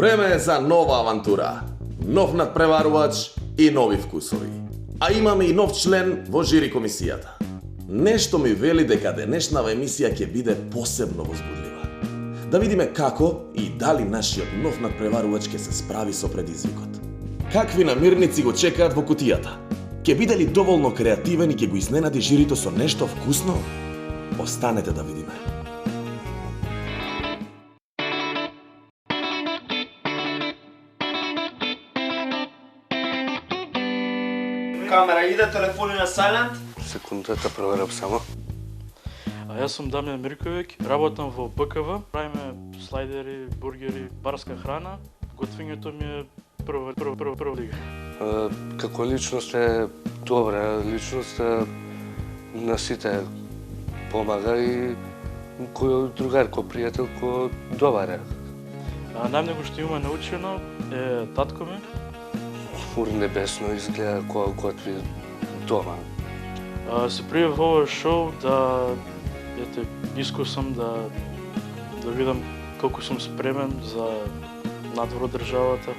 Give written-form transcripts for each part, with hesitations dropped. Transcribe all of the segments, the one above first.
Време е за нова авантура, нов надпреварувач и нови вкусови. А имаме и нов член во жири комисијата. Нешто ми вели дека денешнава емисија ќе биде посебно возбудлива. Да видиме како и дали нашиот нов надпреварувач ќе се справи со предизвикот. Какви намирници го чекаат во кутијата? Ќе биде ли доволно креативен и ќе го изненади жирито со нешто вкусно? Останете да видиме. Камера иде, телефони на silent. Секундата проверам само. А јас сум Дамјан Мирковиќ, работам во БКВ, правиме слајдери, бургери, барска храна. Готвењето ми е прва лига. Како личност е добра, личност на сите помага и кој другар, кој пријател, кој добар е. Најмногу што има научено е татко ми. Урнебесно изгледа кога готви дома. Се пријав во ова шоу да искусам да видам колку сум спремен за надвор од државата.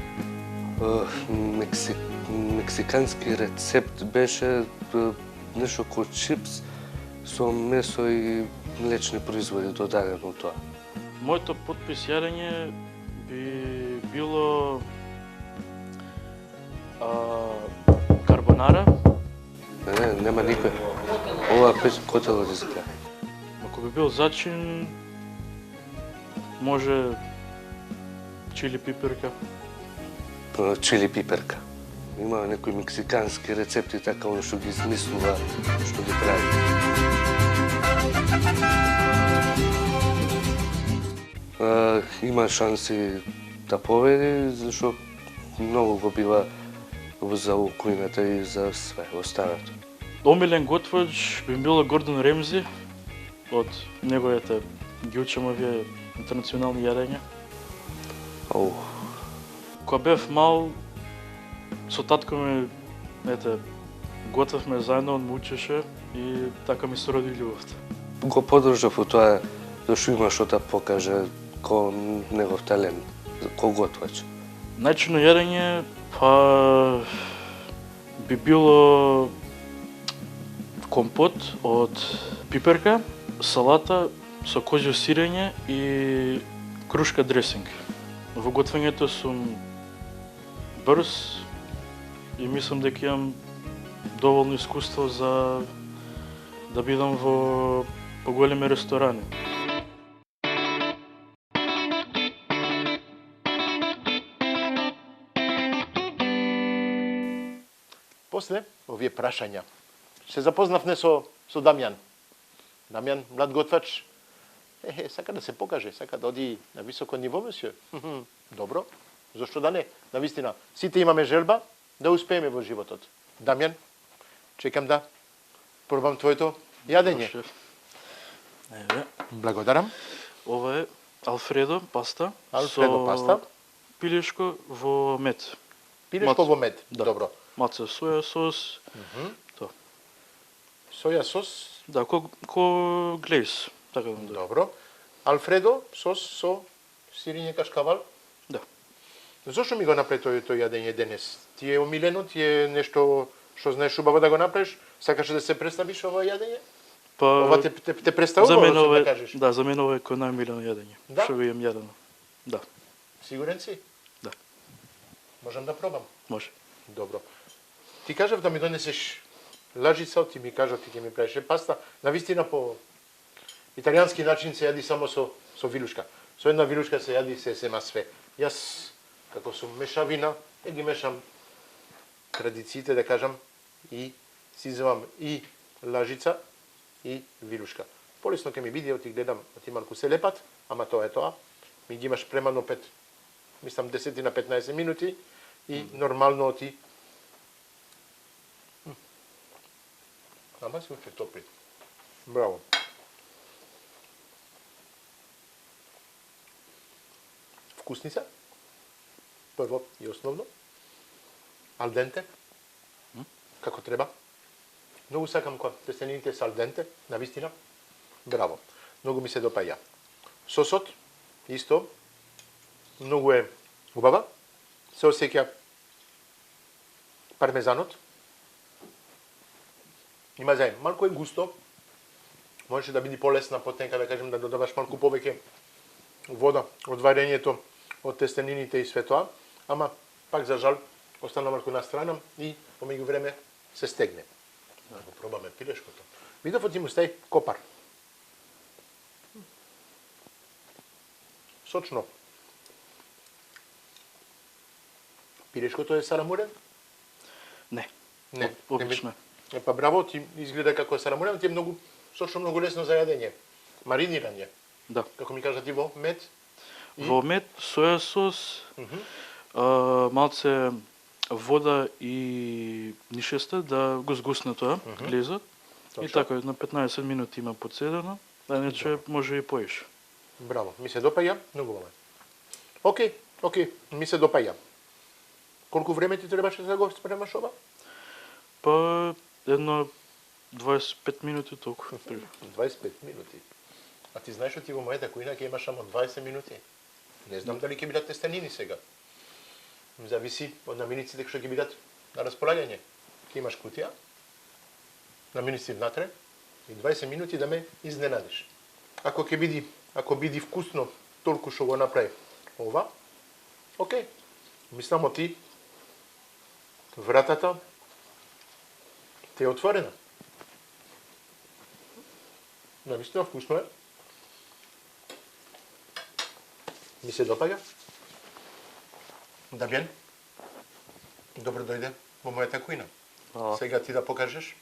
Мексикански рецепт беше нешто ко чипс со месо и млечни производи додадено тоа. Моето потпис јадење би било карбонара. Не, нема никој. Ова пеш котело да изгледа. Ако би бил зачин, може чили пиперка. Чили пиперка. Има некои мексикански рецепти така оно што ги измислува, што ги прави. Има шанси да победи, зашто многу го бива за околината и за све останато. Омилен готвач би бил Гордон Ремзи, од неговите ги учам овие интернационални јадења. Кога бев мал, со татко ми, готвевме заедно, он ме учеше и така ми се роди љубовта. Го подржав во тоа, зашто има што да покаже ко негов талент, ко готвач. Најчино јадење, би било компот од пиперка, салата со козјо сирење и крушка дресинг. Во готвењето сум брз и мислам дека имам доволно искуство за да бидам во поголеми ресторани. После овие прашања се запознавме со Дамјан. Дамјан, млад готвач, сака да се покаже, сака да оди на високо ниво, месје. Добро, зашто да не? Навистина, сите имаме желба да успееме во животот. Дамјан, чекам да пробам твоето јадење. Еве. Благодарам. Ова е Алфредо паста. Алфредо паста. Пилешко во мед. Пилешко во мед. Да. Добро. Маца соја сос. Соја сос. Да, ко глейс, така да. Добро. Алфредо сос со сирење кашкавал. Да. Зошто ми го направи тој јадење денес? Ти е омилено, ти е нешто што знаеш убаво да го направиш? Сакаш да се представиш ова јадење? Ова те представува, што да кажеш? Да, за мене ова е кој најомилено јадење. Да? Што го имам јадено. Да. Сигурен си? Да. Можам да пробам? Може. Добро. Ти кажав да ми донесеш лажица, ти ми кажав, ти ќе ми правиш паста. Навистина по италијански начин се јади само со вилушка. Со една вилушка се јади се сема све. Јас, како сум мешавина, ги мешам традициите, да кажам, и си земам и лажица, и вилушка. Полесно ќе ми биде, ти гледам, ти малку се лепат, ама тоа е тоа. Ми ги имаш премано 10 на 15 минути и нормално ти. Ама се уште топли. Браво. Вкусница. Прво и основно. Алденте. Како треба. Многу сакам кога тестенините се алденте, навистина. Браво. Многу ми се допаѓа. Сосот, исто, многу е убава, се осеќа пармезанот, има заем. Малку е густо, можеше да биде полесна потенка, да кажем, да додаваш малку повеќе вода од варењето, од тестенините и све тоа, ама пак за жал остана малку на страна и помеѓу време се стегне. Да го пробаме пилешкото. Видов од ти му стај копар. Сочно. Пилешкото е сарамурен? Не. Не. Обично. Па браво, ти изгледа како сарамурен, ти е многу сочно, многу лесно за јадење. Маринирање. Да. Како ми кажа ти во мед? Во мед, соја сос, малце вода и нишеста да го згусне тоа, лезот. И така, на 15 минути има подседено, а иначе може и поиш. Браво, ми се допаѓа, многу добро. Океј, ми се допаѓа. Колку време ти требаше да го спремаш ова? Па, едно 25 минути толку. 25 минути. А ти знаеш што ти во мојата кујна ќе имаш само 20 минути? Не знам дали ќе бидат тестанини сега. Зависи од намирниците што ќе бидат на располагање. Ќе имаш кутија, намирници внатре и 20 минути да ме изненадиш. Ако биди вкусно толку што го направи ова, океј. Мислам ти вратата те е отворена. Навистина вкусно е. Ми се допаѓа. Дамјан, добро дојде во мојата кујна. Сега ти да покажеш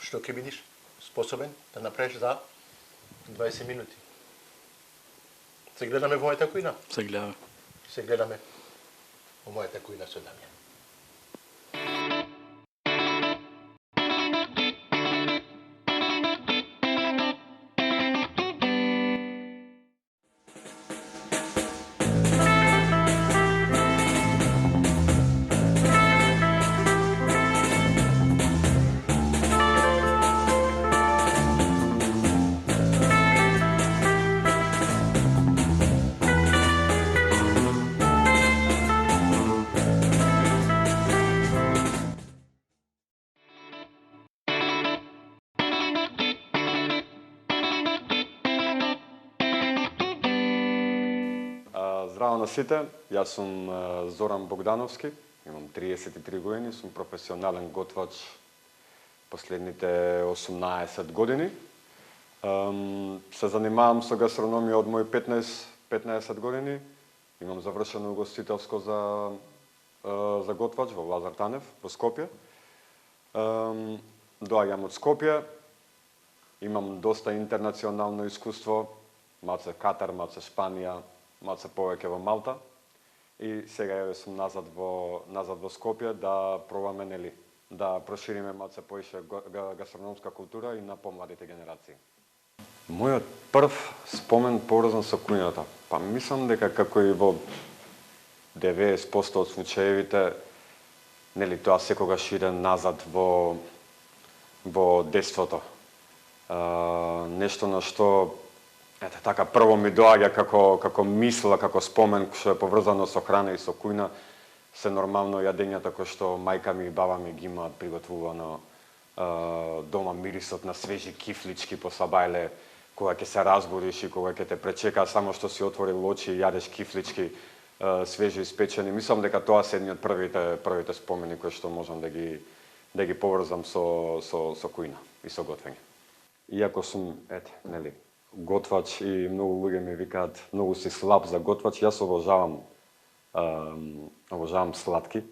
што ќе бидиш способен да направиш за 20 минути. Се гледаме во мојата кујна? Се гледаме. Се гледаме во мојата кујна со Дамјан. Здраво на сите, јас сум Зоран Богдановски, имам 33 години, сум професионален готвач последните 18 години. Се занимавам со гастрономија од мои 15 години, имам завршено угостителско за готвач во Лазар Танев, во Скопје. Доаѓам од Скопје, имам доста интернационално искуство, малце Катар, малце Шпанија, малце повеќе во Малта и сега еве сум назад во Скопје да пробаме да прошириме малце поише гастрономска култура и на помладите генерации. Мојот прв спомен поврзан со кујната, па мислам дека како и во 90% од случаевите, тоа секогаш иде назад во детството. Нешто на што така прво ми доаѓа како мисла, како спомен што е поврзано со храна и со кујна, се нормално јадењата кои што мајка ми и баба ми ги имаат приготвувано дома, мирисот на свежи кифлички по сабајле, кога ќе се разбудиш и кога ќе те пречека само што си отворил очи и јадеш кифлички свежи испечени. Мислам дека тоа се едни од првите спомени кои што можам да ги поврзам со кујна и со готвење. Иако сум готвач и многу луѓе ми викаат многу си слаб за готвач, јас обожавам сладки,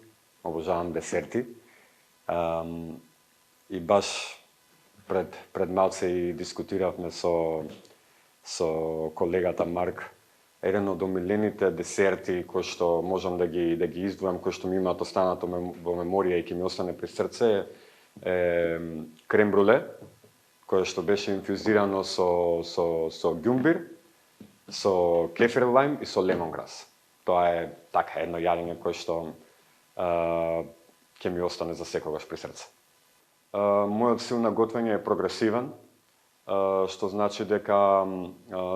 обожавам десерти. И баш пред малце и дискутиравме со колегата Марк, еден од омилените десерти кои што можам да ги издвојам, кои што ми имаат останато во меморија и ќе ми остане при срце е крем бруле, кое што беше инфузирано со ѓумбир, со кефир лајм и со лемонграс. Тоа е така едно јадење кое што ќе ми остане за секогаш при срце. Мојот стил на готвење е прогресивен. што значи дека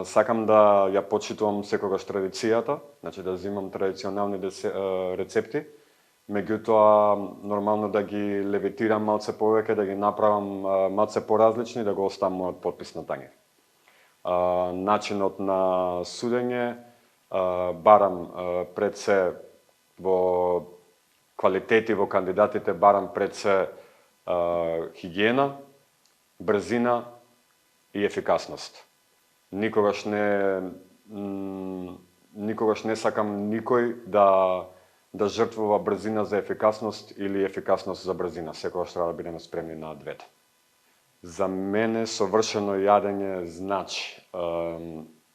сакам да ја почитувам секогаш традицијата, значи да земам традиционални рецепти, меѓутоа нормално да ги левитирам малце повеќе, да ги направам малце поразлични, да го оставам мојот подпис на тање. Начинот на судење барам пред се во квалитети во кандидатите, барам пред се хигиена, брзина и ефикасност. Никогаш не сакам никој да жртвува брзина за ефикасност или ефикасност за брзина. Секогаш треба да бидеме спремни на двете. За мене совршено јадење значи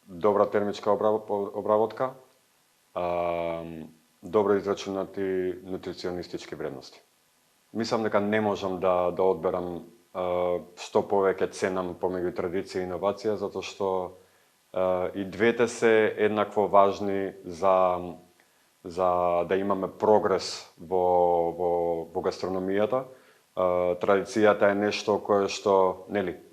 добра термичка обработка, добро израчунати нутриционистички вредности. Мислам дека не можам да одберам што повеќе ценам помеѓу традиција и иновација, затоа што и двете се еднакво важни за да имаме прогрес во гастрономијата. Традицијата е нешто кое што,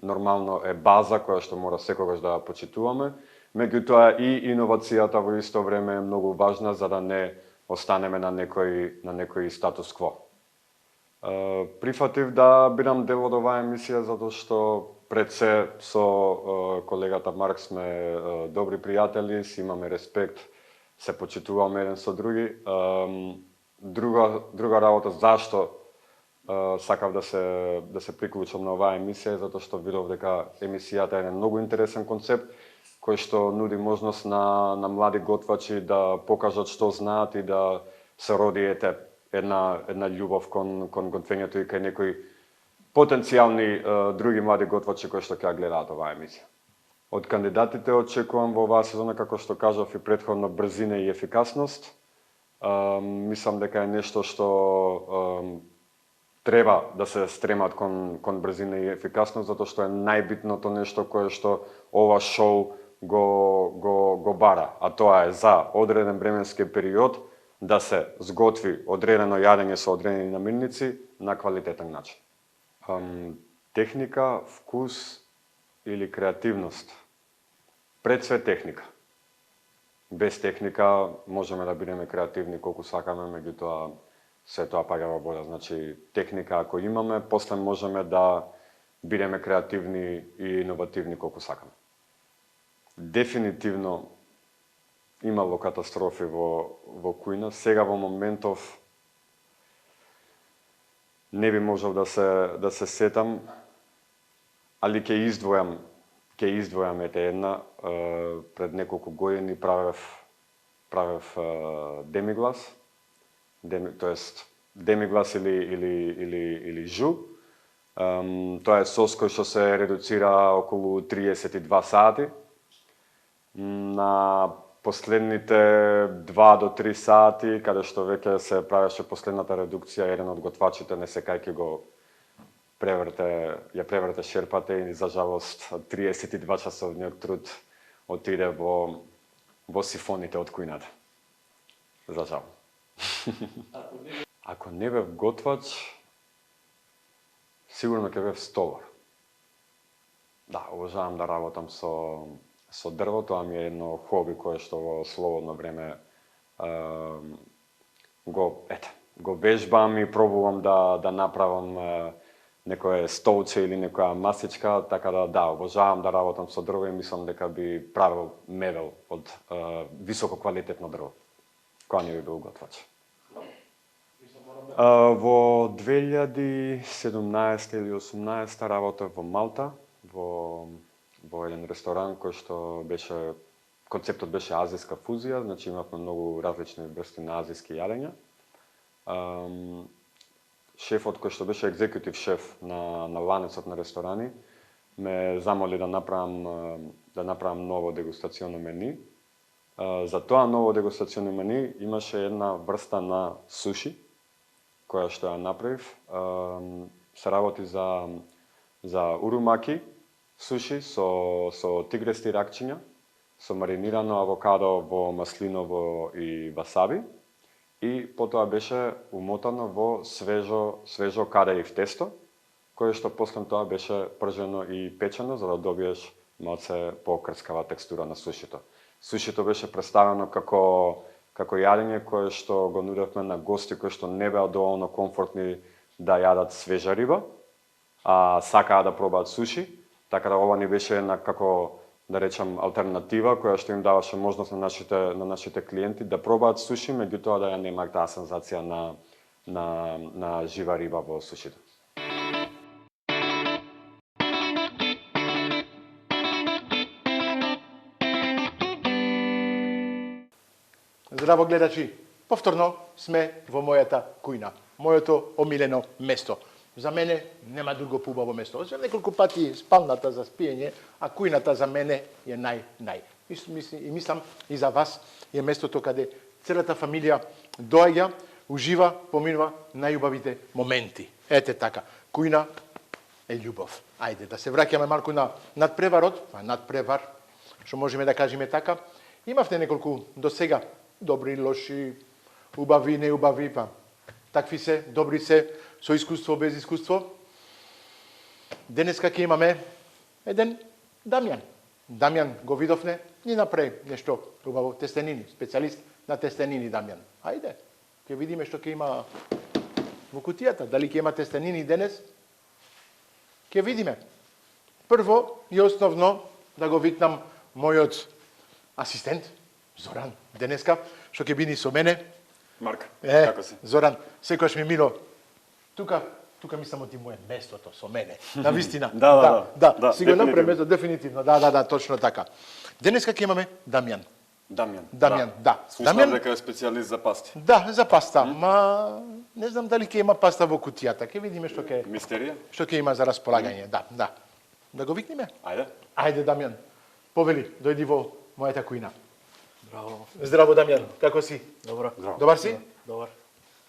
нормално е база која што мора секогаш да почитуваме, меѓутоа и иновацијата во исто време е многу важна за да не останеме на некој статус кво. Прифатив да бидам дел од оваа емисија затоа што пред се со колегата Марк сме добри пријатели, си имаме респект, се почитуваме еден со други. Друга работа зашто сакав да се приклучам на оваа емисија затоа што видов дека емисијата е еден многу интересен концепт кој што нуди можност на млади готвачи да покажат што знаат и да се роди една љубов кон готвењето и кај некои потенцијални други млади готвачи кои што ќе гледаат оваа емисија. Од кандидатите очекувам во оваа сезона, како што кажав и претходно, брзина и ефикасност. Мислам дека е нешто што треба да се стремат кон брзина и ефикасност, затоа што е најбитното нешто кое што ова шоу го бара, а тоа е за одреден временски период да се сготви одредено јадење со одредени намирници на квалитетен начин. Техника, вкус или креативност? Пред све техника. Без техника можеме да бидеме креативни колку сакаме, меѓутоа се тоа паѓа во вода. Значи, техника ако имаме, после можеме да бидеме креативни и иновативни колку сакаме. Дефинитивно имало катастрофи во кујна. Сега во моментов не би можел да се сетам, али ќе издвојам една. Пред неколку години правев демиглас, тоест демиглас или жу. Тоа е сос кој што се редуцира околу 32 сати. На последните 2 до 3 сати, каде што веќе се правеше последната редукција, еден од готвачите не секајќи ја преверте шерпата и за жалост 32 часовниот труд отиде во сифоните од кујната. За жал. Ако не бев готвач, сигурно ќе бев столар. Да, обожавам да работам со дрво, тоа ми е едно хоби кое што во слободно време го вежбам и пробувам да направам некое столче или некоја масичка, така да, обожавам да работам со дрво и мислам дека би правил мебел од високо квалитетно дрво, кога не би бил готвач. Во 2017 или 2018 работев во Малта, во еден ресторан кој што концептот беше азијска фузија, значи имавме многу различни врсти на азијски јадења. Шефот кој што беше екзекутив шеф на ланецот на ресторани ме замоли да направам ново дегустационо мени. За тоа ново дегустационо мени имаше една врста на суши која што ја направив. Се работи за урумаки суши со тигрести ракчиња, со маринирано авокадо во маслиново и васаби, и потоа беше умотано во свежо кадаив тесто, кое што после тоа беше пржено и печено за да добиеш малце покрскава текстура на сушито. Сушито беше представено како јадење кое што го нудевме на гости кои што не беа доволно комфортни да јадат свежа риба, а сакаа да пробаат суши, така да ова ни беше една како да речам алтернатива која што им даваше можност на нашите клиенти да пробаат суши, меѓутоа да ја немаат таа сензација на жива риба во сушито. Здраво гледачи, повторно сме во мојата кујна, моето омилено место. За мене нема друго поубаво место. Освен неколку пати спалната за спиење, а кујната за мене е нај. И мислам и за вас е местото каде целата фамилија доаѓа, ужива, поминува најубавите моменти. Ете така, кујна е љубов. Ајде да се враќаме малку на надпреварот, надпревар, што можеме да кажеме така. Имавте неколку до сега добри, лоши, убави, неубави, па такви се, добри се, со искуство, без искуство. Денеска ќе имаме еден Дамјан. Дамјан го видовне, ни направи нешто убаво, тестенини, специјалист на тестенини Дамјан. Ајде, ќе видиме што ќе има во кутијата, дали ќе има тестенини денес. Ќе видиме. Прво и основно да го витнам мојот асистент, Зоран, денеска, што ќе биде со мене. Марк, како си? Зоран, секојаш ми мило. Тука мислам ти моје местото со мене. На вистина. Да, си го направи место дефинитивно. Да, точно така. Денеска ќе имаме Дамјан. Дамјан, да. Слушнав дека е специјалист за пасти. Да, за паста, ма не знам дали ќе има паста во кутијата. Ќе видиме што ќе Мистерија? Што ќе има за располагање. Да. Да го викнеме? Ајде Дамјан. Повели, дојди во мојата кујна. Браво. Здраво Дамјан, како си? Добро. Добар си? Добар.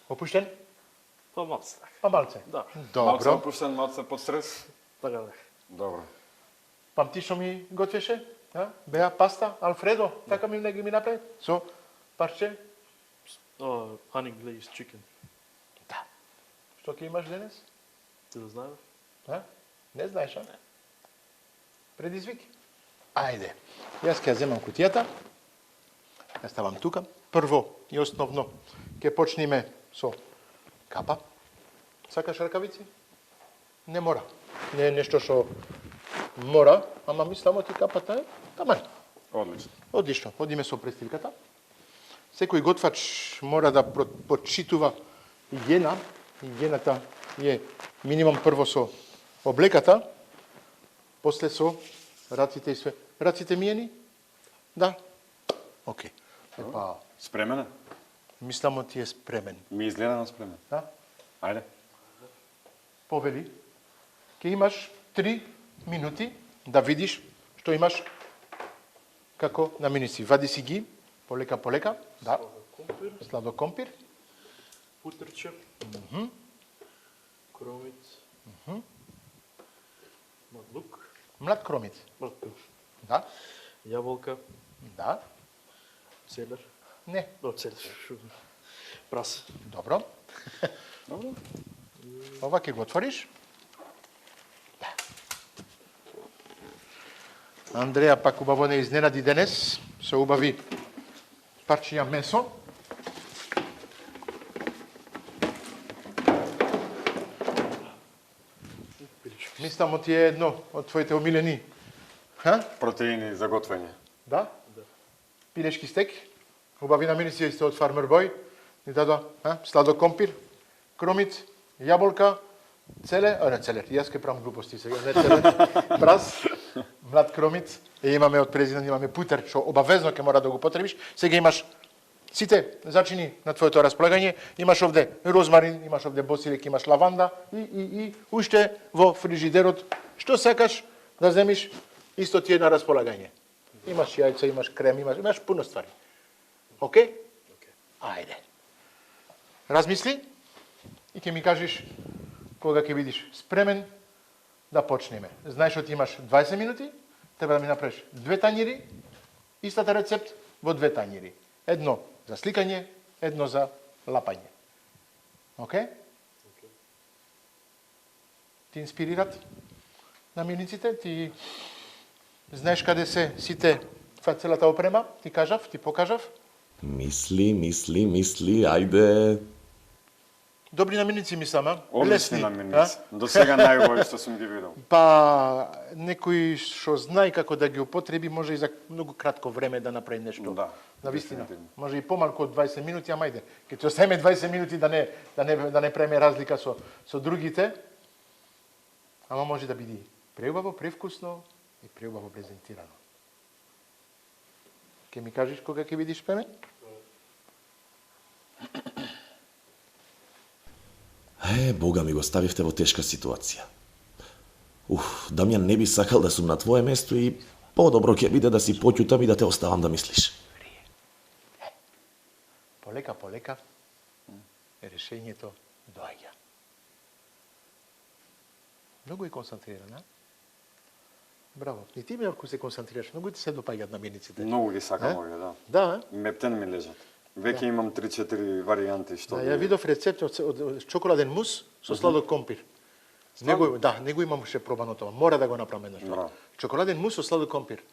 Опуштен? Малце. Малце. Да. Малце Добро. опуштен, малце под стрес? Така да. Добро. Памти што ми готвеше? Беа паста, Алфредо, така ми неги ми направи, со парче. Honey glazed chicken. Да. Што ќе имаш денес? Ти да знаеш? Не знаеш, Предизвик. Ајде. Јас ќе земам кутијата. Ја ставам тука. Прво и основно ќе почнеме со капа. Сакаш ракавици? Не мора. Не е нешто што мора, ама мислам ти капата е таман. Одлично. Одлично. Одиме со престилката. Секој готвач мора да почитува игиена. Игиената е минимум прво со облеката, после со раците и све. Раците миени? Да. Океј. Епа, Спремена? мислам ти е спремен. Ми изгледа на спремен. Да? Ајде. Повели. Ке имаш 3 минути да видиш што имаш како наминици. Вади си ги полека. Да. Сладо компир. Путерче. Кромит. Мадлук. Млад кромит. Мадлук. Да. Јаболка. Да. Целер. Не. Целер. Прас. Добро. Ова ќе го отвориш. Да. Андреја пак убаво не изненади денес со убави парчиња месо. Мислам ти е едно од твоите омилени. Протеини за готвење. Да? Пилешки стек. Убави наминици исто од Farmer Boy. Ни дадо сладо компир, кромит, јаболка, целер, јас ке правам глупости сега, не целер, прас, млад кромит, и имаме од президент, имаме путер, што обавезно ќе мора да го потребиш. Сега имаш сите зачини на твоето располагање, имаш овде розмарин, имаш овде босилик, имаш лаванда и уште во фрижидерот, што сакаш да земиш, исто ти е на располагање. Имаш јајца, имаш крем, имаш пуно ствари. Океј? Ајде. Размисли и ќе ми кажеш кога ќе видиш спремен да почнеме. Знаеш што ти имаш 20 минути, треба да ми направиш 2 тањири, истата рецепт во 2 тањири. Едно за сликање, едно за лапање. Океј? Ти ти инспирират наmirниците, ти знаеш каде се сите, това целата опрема, ти кажав, ти покажав. Мисли, ајде. Добри наmirници мислам, а? Одлични Лесни, наmirници. До сега најубави што сум ги видел. Па некој што знае како да ги употреби, може и за многу кратко време да направи нешто. Да, Навистина. дефинитивно. Може и помалку од 20 минути, ама ајде. Ке ти оставиме 20 минути да не правиме разлика со другите. Ама може да биде преубаво, превкусно и преубаво презентирано. Ке ми кажеш кога ќе видиш пеме? Бога ми го ставивте во тешка ситуација. Дамјан, не би сакал да сум на твое место и подобро ќе биде да си поќутам и да те оставам да мислиш. Полека, решењето доаѓа. Многу е концентриран, а? Браво. И ти, ако се концентрираш, многу ти се допаѓаат наmirниците. Многу ги сакам овие, да. Да, Мептен ми лежат. Веќе имам 3-4 варијанти што да, ја видов рецепт од чоколаден мус со сладок компир. Него имаше пробано тоа. Мора да го направиме нешто. Браво. Чоколаден мус со сладок компир.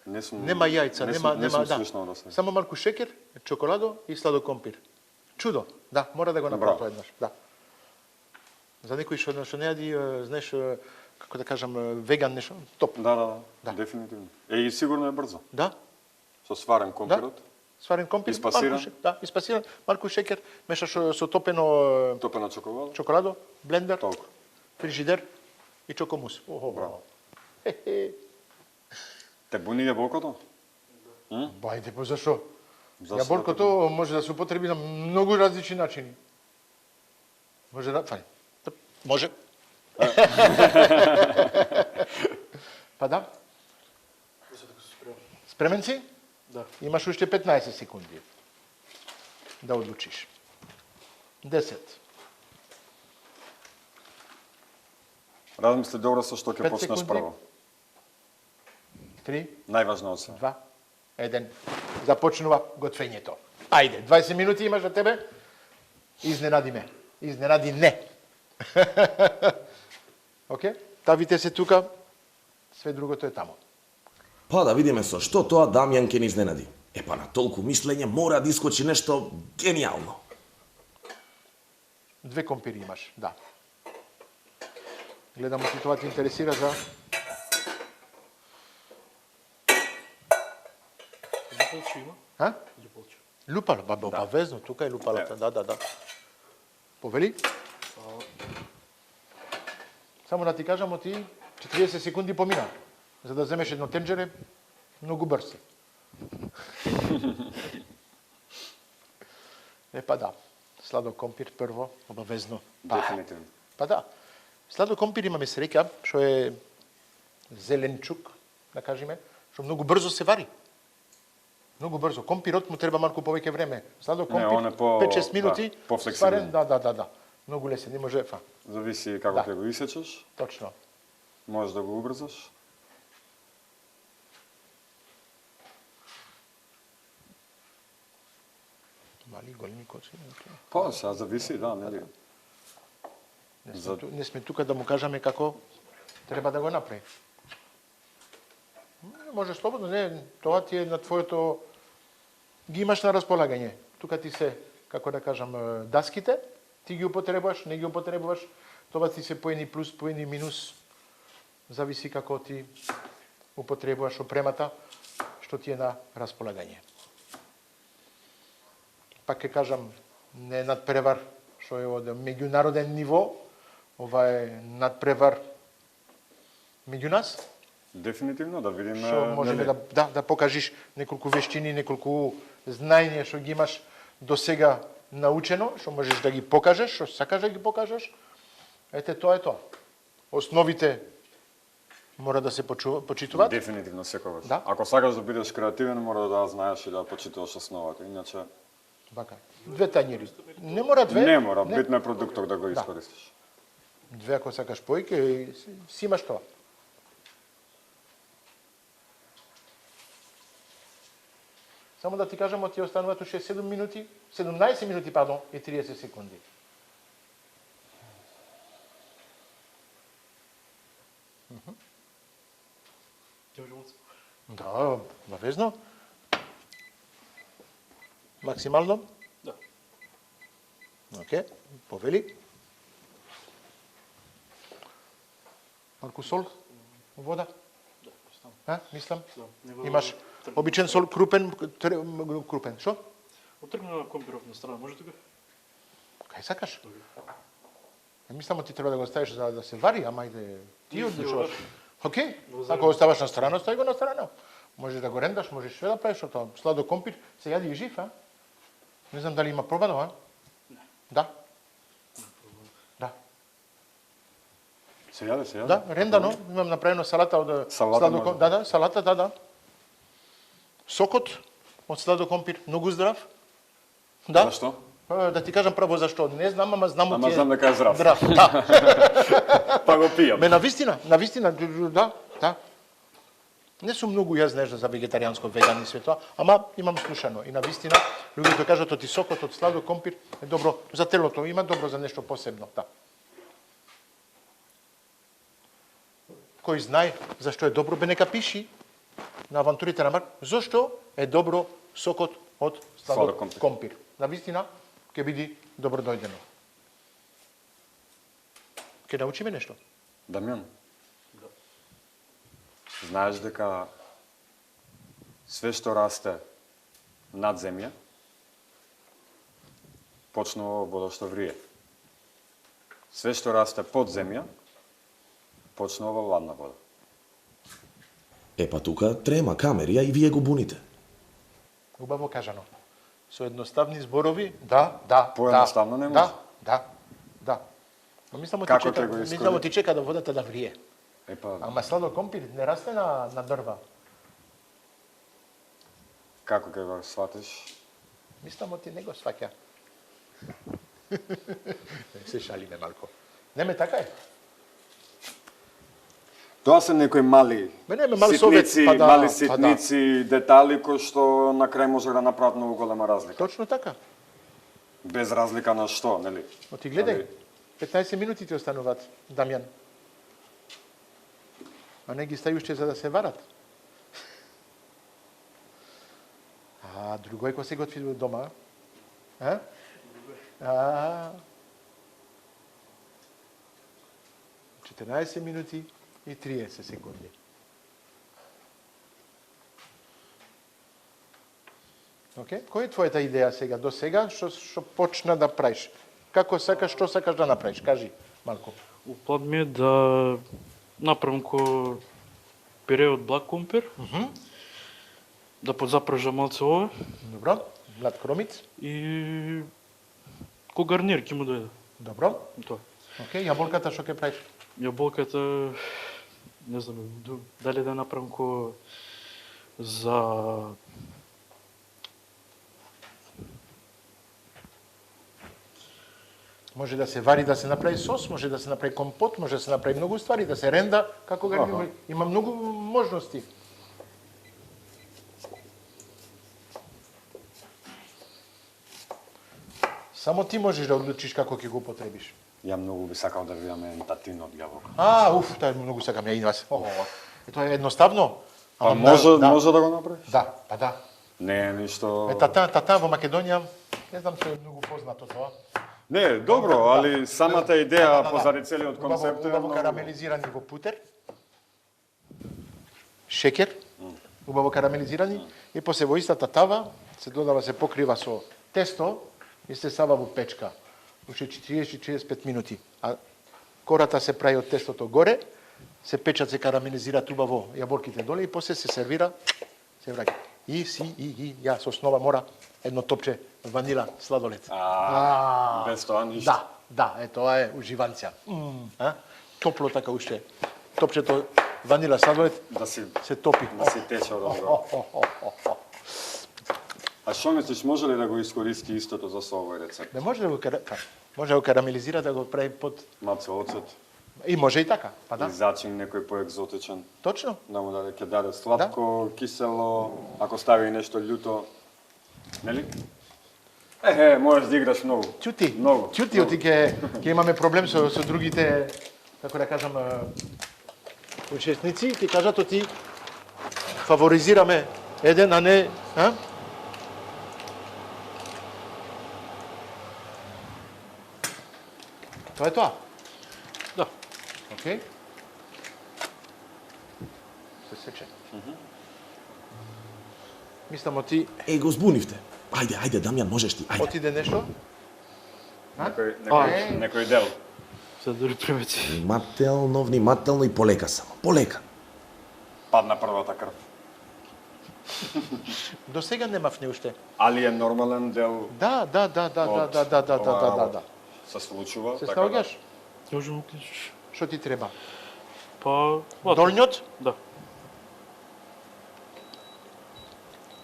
не сум Нема јајца, не сум да. слушнал до сега. Само малку шекер, чоколадо и сладок компир. Чудо. Да, мора да го направи Браво. тоа еднаш. Да. За некој што не јади, знаеш, како да кажам, веган нешто, топ. Да, Да. дефинитивно. И сигурно е брзо. Да. Со сварен компирот, Сварен компир, Испасиран? испасиран, малку шекер, мешаш со топено топена чоколада. чоколадо, блендер, Толку. фрижидер и чокомус. Браво. Хе-хе. Те буни јаболкото? Бајде, па зашо? Зашо Јаболкото може да се употреби на многу различни начини. Може да... Фај. Може. Па да. Спремен си? Да. Имаш уште 15 секунди да одлучиш. 10. Размисли добро со што ќе 5 почнеш секунди. прво. 3, Најважно од се. 2, 1. Започнува готвењето. Ајде, 20 минути имаш за тебе. Изненади ме. Изненади не. Океј? Тавите се тука. Све другото е таму. Па да видиме со што тоа Дамјан ќе ни изненади. Епа на толку мислење мора да искочи нешто генијално. 2 компири имаш, да. Гледам ти тоа те интересира за... Луполче има? А? Луполче. Лупало, обавезно, тука е лупалата, да. Повели? Само да ти кажам, ти 40 секунди помина, за да земеш едно тенџере, многу брз. Па да, сладок компир прво, обавезно. Дефинитивно. Па да, сладок компир имаме среќа, што е зеленчук, да кажеме, што многу брзо се вари. Многу брзо. Компирот му треба малку повеќе време. Сладок Не, компир, он е по- 5-6 минути, да, пофлексибилен. сварен, да. Многу лесен, не може, Зависи како Да. ќе го исечеш, точно. можеш да го убрзаш. Мали, големи коци. Па, сега зависи, да, нели? Не сме тука да му кажаме како треба да го направи. Може слободно, не, тоа ти е на твоето... Ги имаш на располагање. Тука ти се, како да кажам, даските, ти ги употребуваш, не ги употребуваш, тоа ти се поени плюс, поени минус, зависи како ти употребуваш опремата, што ти е на располагање. Пак ќе кажам, не е надпревар, што е од меѓународен ниво, ова е надпревар меѓу нас, Дефинитивно, да видиме... што можеме нели? да покажиш неколку вештини, неколку знаење што ги имаш до сега научено, што можеш да ги покажеш, што сакаш да ги покажеш. Ете, тоа е тоа. Основите мора да се почитуваат. Дефинитивно, секогаш. Да. Ако сакаш да бидеш креативен, мора да знаеш и да почитуваш основата. Иначе, Бака. 2 тањери. Не мора 2. не мора, битно е продуктот да го искористиш. 2 ако сакаш поиќе, си имаш тоа. Само да ти кажам, ти остануваат уште 17 минути, пардон, и 30 секунди. Да, навезно. Максимално? Да. Окей, повели. Малку сол? Вода? Да, Мислам. Да. Имаш обичен сол, крупен, крупен, шо? Отргна на компиров на страна, може тука? Кај сакаш? Мислам, ти треба да го оставиш за да се вари, ама иде ти одлучуваш. Окей, ако оставаш на страна, остави го на страна. Можеш да го рендаш, можеш све да правиш од тоа. Сладо компир се јади и жив, а? Не знам дали има пробано, а? Да. Да. Се јаде, се јаде. Да, рендано, имам направено салата од Салата сладо може. компир. Да, салата, да. Сокот од сладо компир, многу здрав. Да. Зашто? Да ти кажам право зашто. Не знам, ама знам Ама ти е знам дека е здрав. Здрав, да. Па го пијам. Ме навистина, да. Не сум многу јас нежна за вегетаријанско, веган и све тоа, ама имам слушано. И навистина, луѓето кажат оти сокот од сладо компир е добро за телото, има добро за нешто посебно, да. Кој знае зашто е добро, бе нека пиши на авантурите на Марк, зашто е добро сокот од сладо Сладо компир. Навистина, ќе биде добро дојдено. Ќе научиме нешто. Дамјан, знаеш дека све што расте над земја, почнува во водо што врие. Све што расте под земја, почнува во ладна вода. Епа тука трема камери, а и вие го буните. Убаво кажано. Со едноставни зборови, да. Поедноставно не може. Да. Но мислам Како ќе го ти чека да водата да врие. Епа, Ама сладо компир не расте на дрва. како ќе го сватиш? Мислам ти не го сваќа. Се шалиме малко. Не ме така е. Тоа се некои мали Мене ме мал совет, ситници, па да, мали па ситници, детали кои што на крај може да направат многу голема разлика. Точно така. Без разлика на што, нели? Но ти гледај, Али- 15 минути ти остануваат, Дамјан. А не ги ставиш за да се варат. А, друго е кој се готви дома. А? А? 14 минути и 30 секунди. Океј? Која е твојата идеја сега, до сега, што почна да правиш? Како сакаш, што сакаш да направиш? Кажи малку. План ми е да направам ко пире од блак компир, да подзапржам малце ова Добро? Млад кромиц? и ко гарнир ќе му дојде. Добро? Тоа. Океј, јаболката што ќе правиш? Јаболката, не знам, дали да направам ко за Може да се вари, да се направи сос, може да се направи компот, може да се направи многу ствари, да се ренда, како го има, има многу можности. Само ти можеш да одлучиш како ќе го употребиш. Ја многу би сакал да видам еден татин од јаболка. Тоа многу сакам ја и вас. Тоа е едноставно. Па ама може да го направиш? Да, па да. Не е ништо... Тата во Македонија, не знам се е многу познато тоа. Не, добро, али самата идеја позади целиот концепт е убаво многу... карамелизирани во путер. Шекер, убаво карамелизирани и после во истата тава се додава, се покрива со тесто и се сава во печка. Уште 40-45 минути. А кората се прави од тестото горе, се печат, се карамелизираат убаво јаболките доле и после се сервира, се враќа. И ја со основа мора едно топче ванила сладолед. Без тоа ништо. Да, тоа е уживанција. Топло така уште. Топчето ванила сладолед Да си, се топи. да си тече од одгоре. А што мислиш, може ли да го искористи истото за со овој рецепт? Не може да го може да го карамелизира, да го прави под Малце оцет, и може и така. Па и да. зачин некој поекзотичен. Точно. Да му даде, ќе даде сладко, кисело, ако стави нешто љуто. Нели? Можеш да играш многу. Ќути. Многу. Ќути, оти ќе имаме проблем со другите, како да кажам, учесници, ќе кажат оти фаворизираме еден, а не... А? Тоа е тоа. Да. Океј. Се сече. Мислам, ти Го збунивте. Ајде, Дамјан, можеш ти. Ајде. отиде нешто? Некој дел. Се дури примети. Внимателно и полека само. Полека. Падна првата крв. До сега немавме уште. Али е нормален дел Да. се случува, Се така да. снаоѓаш? Може му клучиш. Што ти треба? Па, Долниот? Да.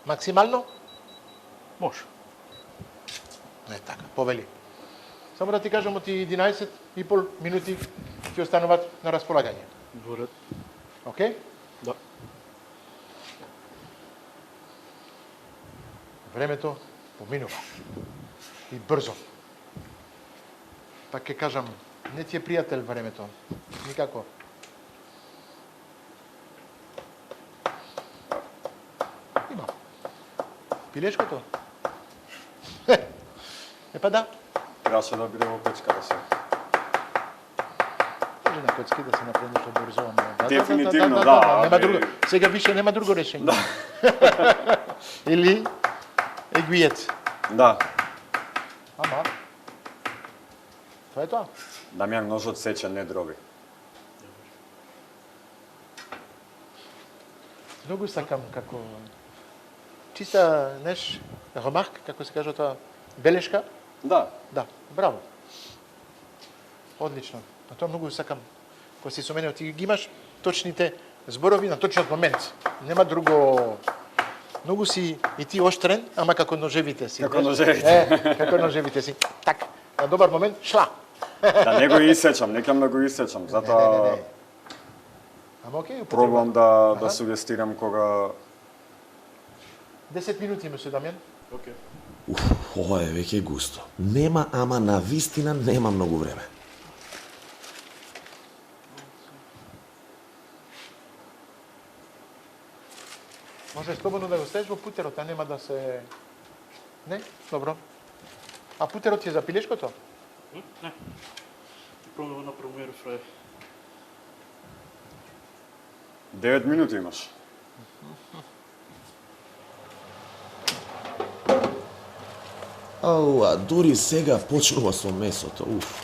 Максимално? Може. Не така, повели. Само да ти кажам, оти 11,5 минути ти остануваат на располагање. Во ред. Океј? Да. Времето поминува. И брзо. Пак ќе кажам, не ти е пријател времето. Никако. Има. Пилешкото? Па да. Требаше да биде во печката се. Може на коцки да се направи нешто брзо, ама Дефинитивно, да, Нема аби- друго. Сега више нема друго решение. Или егуиет. Да, Ама тоа е тоа. Дамјан ножот сече, не дроби. Многу сакам како чиста ремарк, како се кажа тоа, белешка. Да, Да, браво. Одлично. А тоа многу сакам. Кога си со мене, ти ги имаш точните зборови на точниот момент. Нема друго. Многу си и ти оштрен, ама како ножевите си. Како знаеш? ножевите. Како ножевите си. Так, на добар момент, шла. да не го исечам, некам да го исечам, затоа Не. Ама окей, пробувам да сугестирам кога 10 минути имаш, Дамјан. Океј. Ова е веќе густо. Нема, ама на вистина нема многу време. Може слободно да го ставиш во путерот, а нема да се... Не? Добро. А путерот ти е за пилешкото? Не. Ти пробува на промер фрај. 9 минути имаш. Ауа, дури сега почнува со месото. Уф.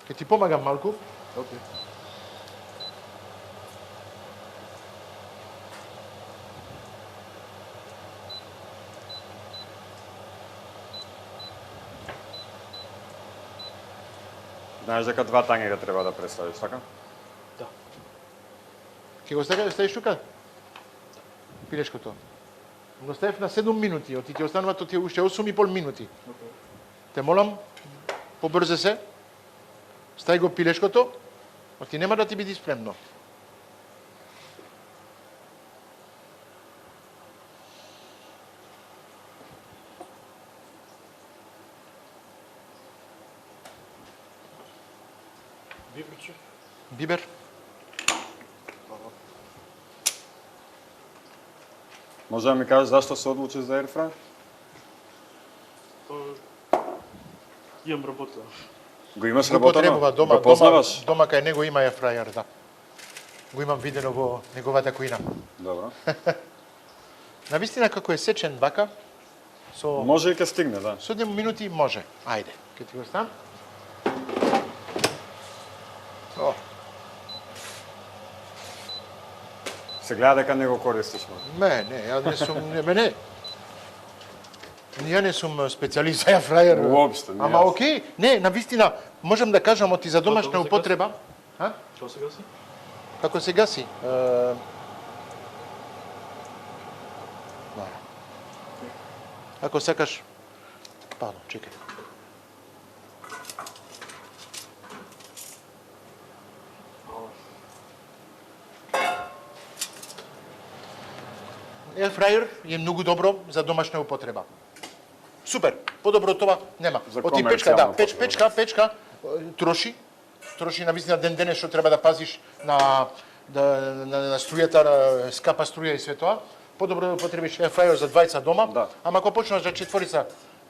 Ке ти помагам малку. Океј. Знаеш дека 2 тангера треба да представиш, така? Да. Ке го ставиш тука? Пилешкото. Го ставив на 7 минути, оти ти остануваат оти уште 8,5 минути. Океј. Те молам, побрзе се. Стај го пилешкото, оти нема да ти биде спремно. Бибрче. Бибер. Може да ми кажеш зашто се одлучи за ерфрај? Имам работа. Го имаш Го работено? потребува дома, Го познаваш? дома кај него има ефрајер, да. Го имам видено во неговата кујна. Добро. Навистина како е сечен вака, со Може и ке стигне, да. 7 минути може. Ајде, ке ти го ставам. О, Се гледа дека не го користиш, ма. не, ја не сум, не. Ја не сум специјалист за ефрајер. Уопште, не Ама јас. окей, не, навистина, можам да кажам оти за домашна Како се употреба. А? Што се гаси? Како се гаси? Ако сакаш... Пардон, чекај. Air fryer е многу добро за домашна употреба. Супер! Подобро тоа нема. За Оти печка, да, комерцијално печка троши на вистина ден денес што треба да пазиш на на струјата, на скапа струја и све тоа. Подобро да потребиш air за двајца дома, Да. ама ако почнеш за четворица,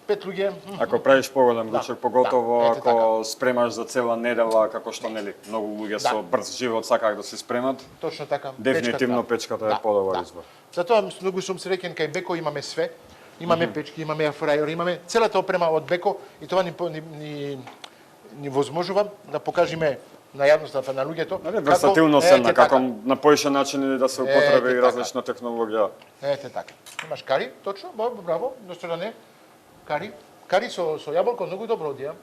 5 луѓе, Ако правиш поголем ручек, поготово ете ако спремаш за цела недела, како што нели многу луѓе со брз живот сакаат да се спремат, точно така. дефинитивно печката е подобар избор. Затоа многу сум среќен кај Беко имаме све. Имаме печки, имаме air имаме целата опрема од Беко и тоа ни возможува да покажеме на јавноста, на луѓето. Версатилно се на како на поише начини да се употреби и така. различна технологија. Ете така. Имаш кари, точно, браво, до стране. Кари со јаболко многу добро одија.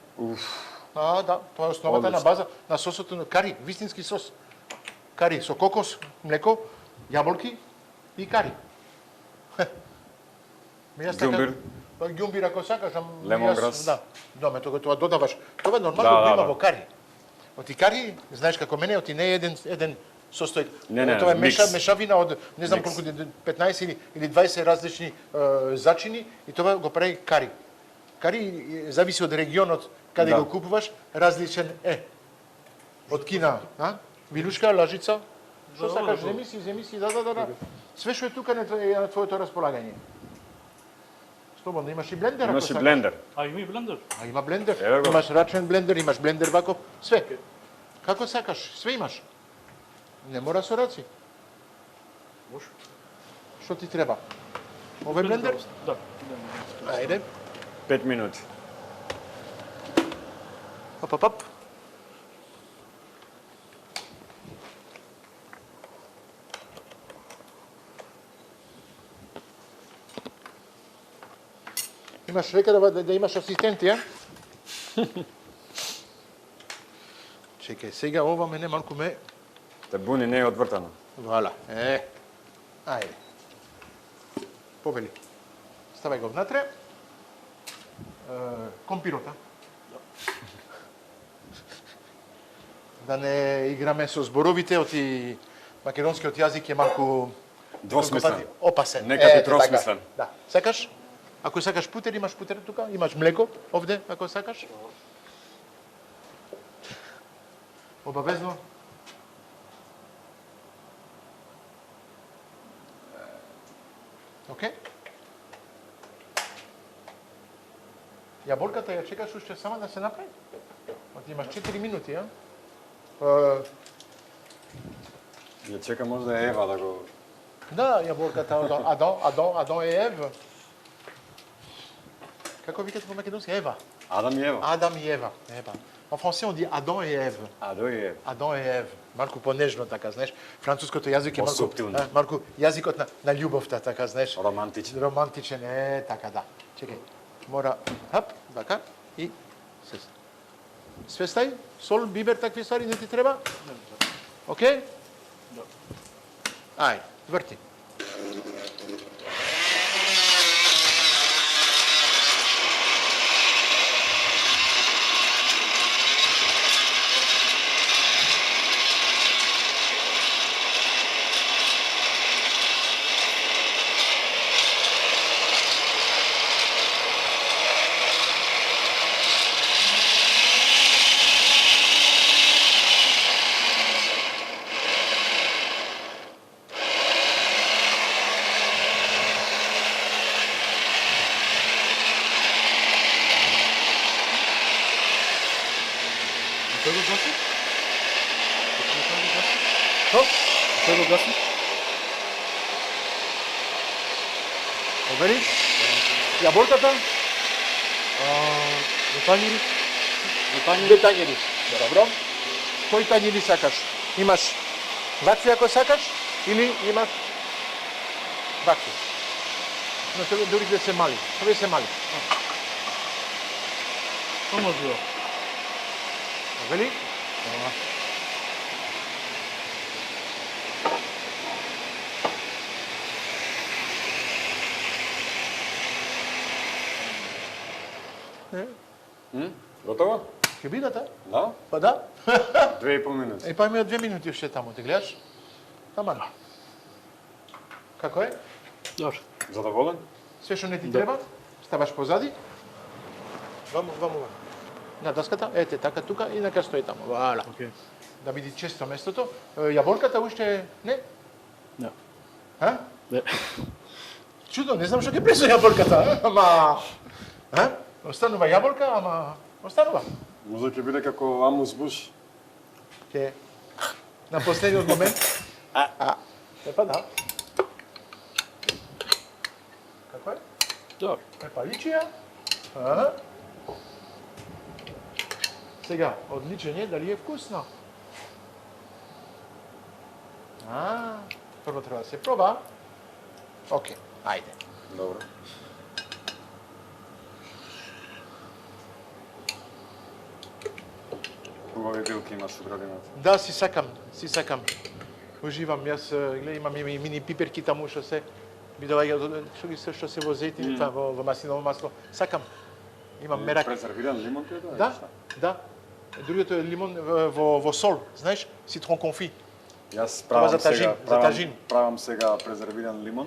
Да, тоа е основата на база на сосот на кари, вистински сос. Кари со кокос, млеко, јаболки и кари. Ѓумбир. Ѓумбир ако сакаш, Лемонграс. Да, тоа додаваш. Тоа е нормално да има во кари. Оти кари, знаеш како мене, оти не е еден состојк. Не, Тоа е микс. мешавина од не знам Микс. колку 15 или 20 различни зачини и тоа го прави кари. Кари зависи од регионот каде Да. го купуваш, различен е. Од Кина, вилушка, лажица, што сакаш, земи си, да. Све што е тука е на твоето располагање. Слободно, имаш и блендер ако Имаш и сакаш. блендер. А има и блендер. Има блендер, Еве го. имаш рачен блендер, имаш блендер ваков, све. Како сакаш, све имаш. Не мора со раци. Може. Што ти треба? Овој блендер? Да. Ајде. 5 минути. Оп. Имаш река да имаш асистенти, а? Чекај, сега ова мене малку ме... Те буни не е одвртано. Вала, ајде. Повели. Ставај го внатре. Компирота. Да не играме со зборовите, оти македонскиот јазик е малку Двосмислен. опасен. Некад и Ете, тросмислен. така. Да. Сакаш? Ако сакаш путер, имаш путер тука, имаш млеко овде, ако сакаш. Обавезно. Окей? Јаболката ја чекаш уште сама да се направи? Оти имаш 4 минути, а? Ја чека можда Ева да го... Да, јаболката Адон е Ев. Како викате по македонски? Ева. Адам и Ева. Адам и Ева. En français on dit Adam et Ève. Адо и Ева. Адам и Ев. Малку понежно така, знаеш. Француското јазик е По-суптилно. малку јазикот на љубовта, така, знаеш. Романтичен. Романтичен е, така да. Чекај. Мора хап, така и све стај, сол, бибер, такви ствари не ти треба? Океј? Да. Ај, врти. Тој го гаси? Што? Тој го гаси? Овери? Јаболката? Детањери. Две тањери. Добро. Кои тањери сакаш? Имаш вакви ако сакаш или имаш вакви? Но тоа другите се мали. Овие се мали. Што може? Вели? Готово? Ќе бидат, Да? Па да. 2,5 минути. Па имаме 2 минути уште таму, ти гледаш? Таман. Како е? Добро. Задоволен? Све што не ти треба, ставаш позади Ваму. На даската, ете така тука и нека стои таму. Вала. Океј. Да види често местото. Јаболката уште не? Не. А? Не. Чудо, не знам што ќе пресо јаболката, ама останува јаболка, ама останува. Може ќе биде како Амус Буш. Ќе на последниот момент. Епа да. Како е? Добро. Епа личија. Сега, одличен е, дали е вкусно? Прво треба да се проба. Океј, ајде. Добро. Хубави билки имаш у градината. Да, си сакам. Уживам, јас гледа имам и мини пиперки таму што се би доаѓа што се во зејтин, во маслиново масло. Сакам. Имам мерак. Презервиран лимон ќе тоа? Да. Другото е лимон во сол, знаеш, ситрон конфи. Јас Това за правам тажин. правам сега презервиран лимон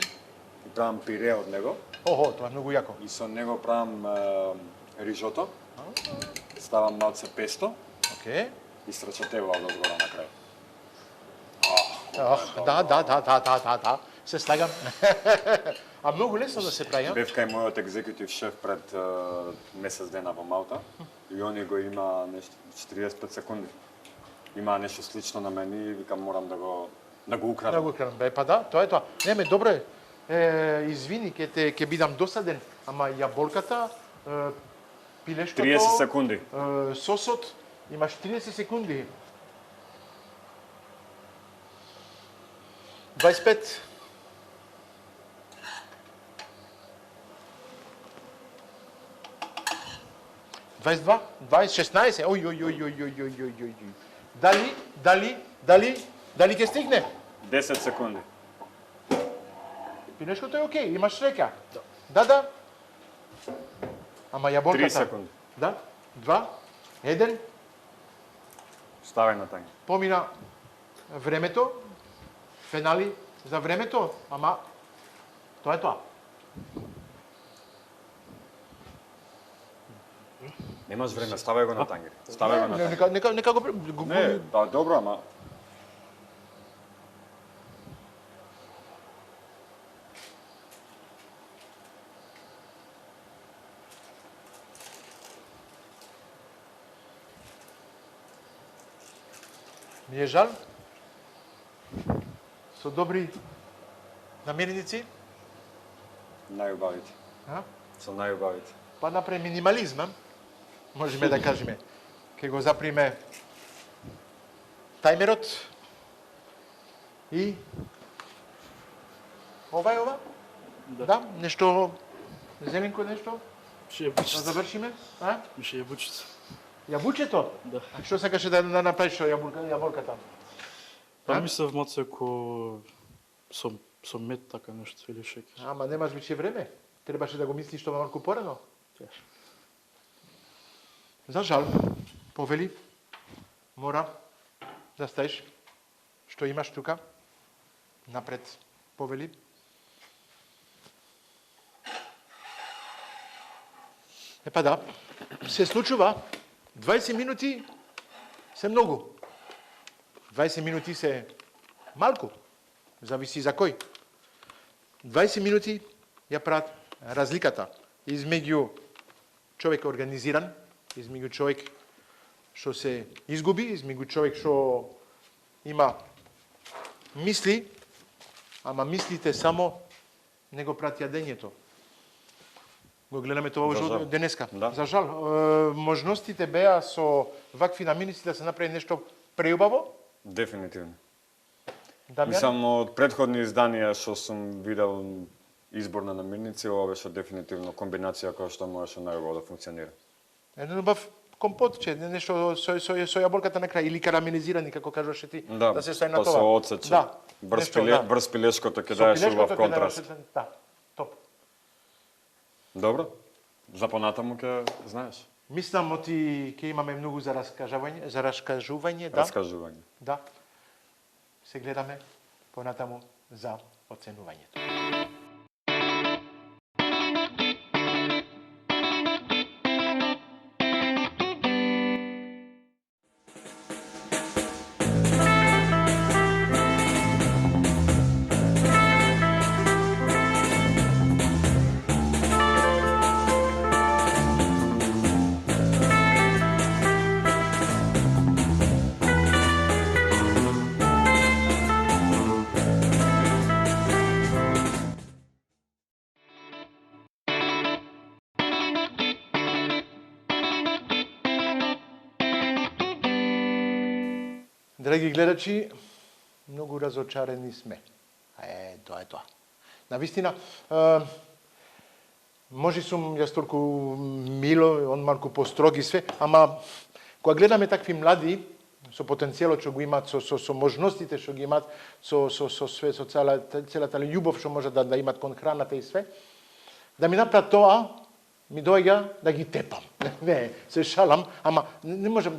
и правам пире од него Охо, тоа е многу јако. и со него правам рижото. Ставам малце песто Океј. и срачатева од одгора на крај. Да. Се слагам. А многу лесно да се прави, а? Бев кај мојот екзекутив шеф пред месец дена во Малта и они го има нешто 45 секунди. Има нешто слично на мене и викам морам да го украдам. Многу крам. Па да, тоа е тоа. Не, добро е. Извини, ќе бидам досаден, ама јаболката, пилешкото, 30 секунди. Сосот, имаш 30 секунди. 25. 22, 16, ој. Дали ќе стигне? 10 секунди. Пилешкото е окей, имаш среќа. Да. Ама јаболката. 3 секунди. Да, 2, 1, Ставај на тања. помина времето, фенали за времето, ама тоа е тоа. Немаш време, ставај го на тања. Ставај го на тања. Нека го Не, да, добро, ама ми е жал. Со добри намерници, најубавите. а? Со најубавите. Па направи минимализм, можеме да кажеме. Ке го заприме тајмерот и ова е ова? Да, нешто зеленко нешто Ше ја да бучица. завршиме, а? Ше ја бучица. Јабучето? Да. А што сакаше да направиш со јаболката? Па А? мислев моцеко со мед така нешто или шеќер. Ама немаш веќе време. Требаше да го мислиш тоа малку порано. За жал, повели, мора да стаиш што имаш тука, напред, повели. Епа да, се случува, 20 минути се многу. 20 минути се малку, зависи за кој. 20 минути ја прават разликата измеѓу човек организиран, измеѓу човек што се изгуби, измеѓу човек што има мисли, ама мислите само не го прати јадењето. Го гледаме тоа За ужо жал. денеска. Да. За жал. Можностите беа со вакви намирници да се направи нешто преубаво. Дефинитивно. Дамјан? Мислам, од претходни изданија што сум видел избор на намирници, ова беше дефинитивно комбинација која што можеше најубаво да функционира. Еден убав компотче, нешто со јаболката на крај или карамелизирани како кажуваше ти, да се стави на па тоа. со оцет, Да. брз пилешкото ќе Со даеш пилешкото убав ќе контраст. даваше- Да, топ. Добро. За понатаму ќе знаеш. Мислам оти ќе имаме многу за раскажување, да. Раскажување. Да. Се гледаме понатаму за оценувањето. Драги гледачи, многу разочарени сме. Тоа е тоа. Навистина, може сум јас толку мило, он малку построги све, ама кога гледаме такви млади со потенцијалот што го имаат, со можностите што ги имаат, со све, со целата љубов што може да имаат кон храната и све, да ми направат тоа, ми доаѓа да ги тепам. Не, се шалам, ама не можам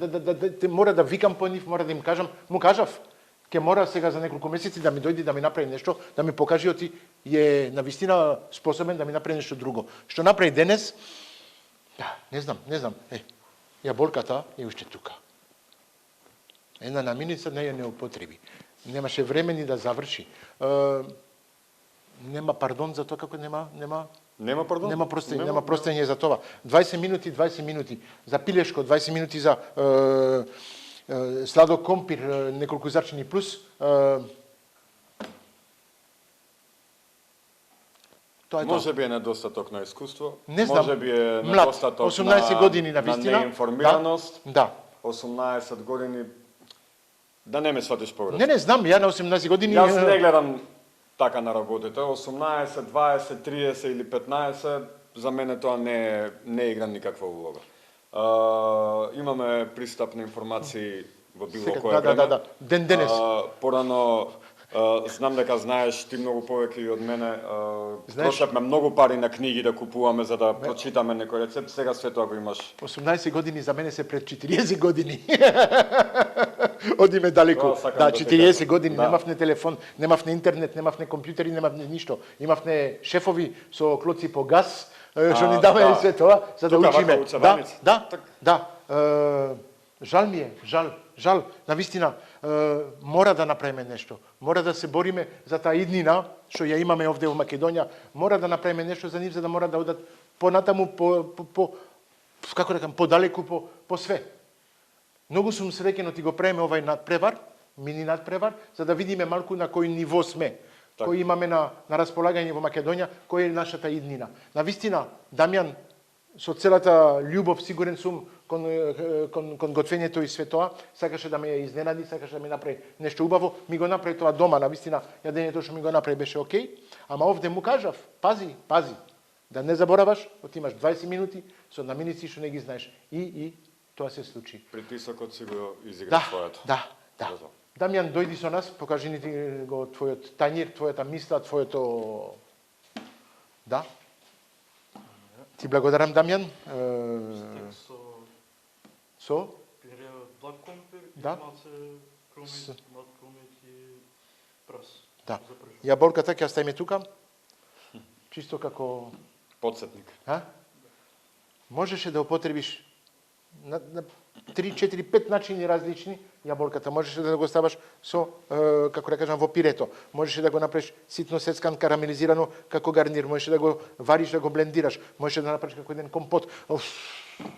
мора да викам по нив, мора да им кажам, му кажав, ќе мора сега за неколку месеци да ми дојде да ми направи нешто, да ми покаже оти е навистина способен да ми направи нешто друго. Што направи денес? Да, не знам. Јаболката е уште тука. Една наминица не ја не употреби. Немаше време ни да заврши. Нема пардон за тоа како нема пардон? Нема простење за тоа. 20 минути за пилешко, 20 минути за сладок компир, неколку зачини плюс. Тоа е тоа. Може би е недостаток на искуство, Не знам. може би е Млад, недостаток 18 години на вистина. неинформираност. Да. 18 години, да не ме сватиш погрешно. Не знам, ја на 18 години... Јас не гледам така на работите. 18, 20, 30 или 15, за мене тоа не игра никаква улога. Имаме пристап на информации во било кое време. Да. Денес. Порано, знам дека знаеш ти многу повеќе и од мене. Трошевме многу пари на книги да купуваме за да прочитаме некој рецепт. Сега све тоа го имаш. 18 години за мене се пред 40 години. Одиме далеку. Да, 40 години немавне телефон, немавне интернет, немавне компјутери, немавне ништо. Имавне шефови со клоци по газ, што ни даваја све тоа за да учиме. Да. Жал ми е, жал, навистина, мора да направиме нешто. Мора да се бориме за таа иднина што ја имаме овде во Македонија. Мора да направиме нешто за нив за да мора да одат понатаму како да кажам, подалеку по све. Многу сум среќен да ти го правиме овај надпревар, мини надпревар, за да видиме малку на кој ниво сме. Кој имаме на располагање во Македонија, кој е нашата иднина. Навистина, Дамјан, со целата љубов, сигурен сум, кон готвењето и све тоа, сакаше да ме изненади, сакаше да ми направи нешто убаво, ми го направи тоа дома, навистина, јадењето што ми го направи беше окей, ама овде му кажав, пази, да не забораваш, отимаш 20 минути со наминици што не ги знаеш. И тоа се случи. Притисокот си го изигра својата. Да. Дамјан, дојди со нас, покажи ни го твојот тањир, твојата мисла, твоето... Да. Ти благодарам, Дамјан. Со? Пире благ компир и Да. малце млад кромет и прас. Да. Јаболката ќе оставиме тука. Чисто како... Подсетник. Можеше да употребиш на 3, 4, 5 начини различни јаболката. Можеше да го ставаш со, како да кажам, во пирето. Можеше да го направиш ситно сецкан, карамелизирано како гарнир. Можеше да го вариш, да го блендираш. Можеше да направиш како еден компот.